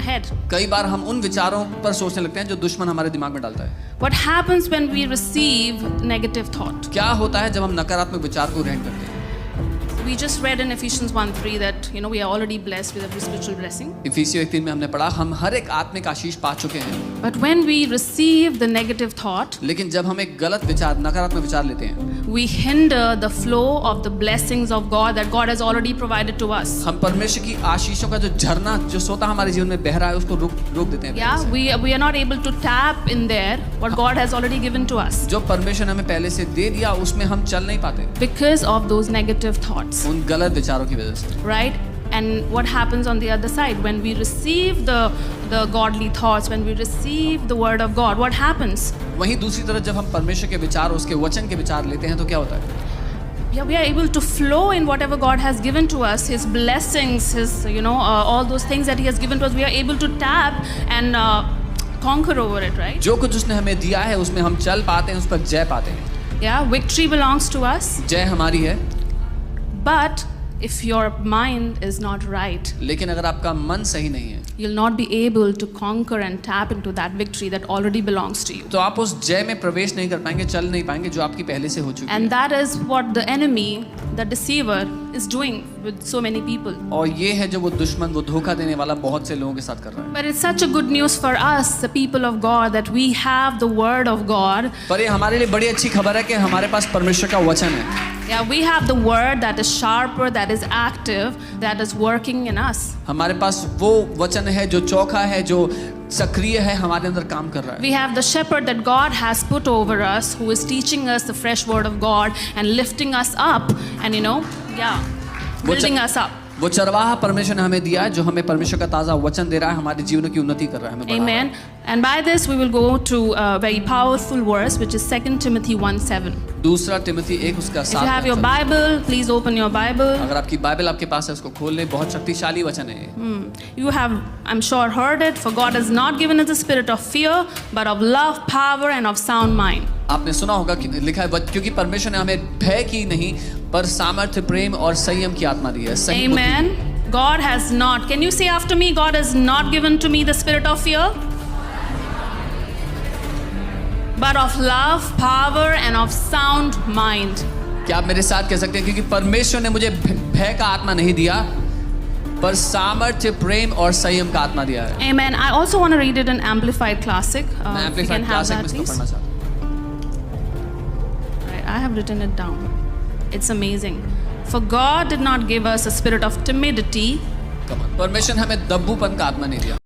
our head. कई बार हम उन विचारों पर सोचने लगते हैं जो दुश्मन हमारे दिमाग में डालता है। What happens when we receive negative thought? क्या होता है जब हम नकारात्मक विचार को ग्रहण करते हैं? We just read in Ephesians 1:3 that we are already blessed with every spiritual blessing. इफिसियों 1:3 में हमने पढ़ा हम हर एक आत्मिक आशीष पा चुके हैं। But when we receive the negative thought, लेकिन जब हम एक गलत विचार, नकारात्मक विचार लेते हैं, we hinder the flow of the blessings of God that God has already provided to us. हम परमेश्वर की आशीषों का जो झरना जो स्वतः हमारे जीवन में बह रहा है उसको रोक देते हैं। Yeah, we are not able to tap in there what God has already given to us जो परमेश्वर ने हमें पहले से दे दिया उसमें हम चल नहीं पाते because of those negative thoughts. उन गलत विचारों की वजह से। Right? And what happens on the other side when we receive the godly thoughts, when we receive the word of God, what happens? वहीं दूसरी तरफ जब हम परमेश्वर के विचार, उसके वचन के विचार लेते हैं तो क्या होता है? Yeah, we are able to flow in whatever God has given to us, His blessings, His all those things that He has given to us. We are able to tap and conquer over it, right? जो कुछ उसने हमें दिया है उसमें हम चल पाते हैं, उस पर जय पाते हैं। Yeah, victory belongs to us. जय हमारी है। But if your mind is not right, लेकिन अगर आपका मन सही नहीं है you'll not be able to conquer and tap into that victory that already belongs to you. तो आप उस जय में प्रवेश नहीं कर पाएंगे, चल नहीं पाएंगे जो आपकी पहले से हो चुकी है। And that is what the enemy, the deceiver, is doing with so many people. और ये है जो वो दुश्मन, वो धोखा देने वाला बहुत से लोगों के साथ कर रहा है। But it's such a good news for us, the people of God, that we have the word of God. पर ये हमारे लिए बड़ी अच्छी खबर है कि हमारे पास परमेश्वर का वचन है। Yeah, we have the word that is sharper, that is active, that is working in us. हमारे पास वो वचन है जो चौखा है, जो सक्रिय है, हमारे अंदर काम कर रहा है। We have the shepherd that God has put over us, who is teaching us the fresh word of God and lifting us up and building us up. वो चरवाहा परमेश्वर ने हमें दिया है जो हमें परमेश्वर का ताज़ा वचन दे रहा है, हमारे जीवन की उन्नति कर रहा है, हमें बढ़ा रहा है। Amen. And by this we will go to a very powerful verse, which is 2 Timothy 1:7. दूसरा तिमोथी 1 उसका If you have your 7। Bible, please open your Bible. अगर आपकी बाइबल आपके पास है उसको खोल लें, बहुत शक्तिशाली वचन है ये। You have, I'm sure, heard it. For God has not given us a spirit of fear, but of love, power, and of sound mind. आपने सुना होगा कि लिखा है क्योंकि परमेश्वर ने हमें भय की नहीं पर सामर्थ्य, प्रेम और संयम की आत्मा दी है। सही बुद्धि। Amen. God has not. Can you say after me? God has not given to me the spirit of fear, but of love, power, and of sound mind. क्या आप मेरे साथ कह सकते हैं क्योंकि परमेश्वर ने मुझे भय का आत्मा नहीं दिया पर सामर्थ्य, प्रेम और संयम का आत्मा दिया है। Amen. I also want to read it in Amplified Classic. मैं If you amplified can have classic में that, इसको please. पढ़ना चाहता हूँ। Right, I have written it down. It's amazing. For God did not give us a spirit of timidity. परमेश्वर ने हमें दब्बूपन का आत्मा नहीं दिया।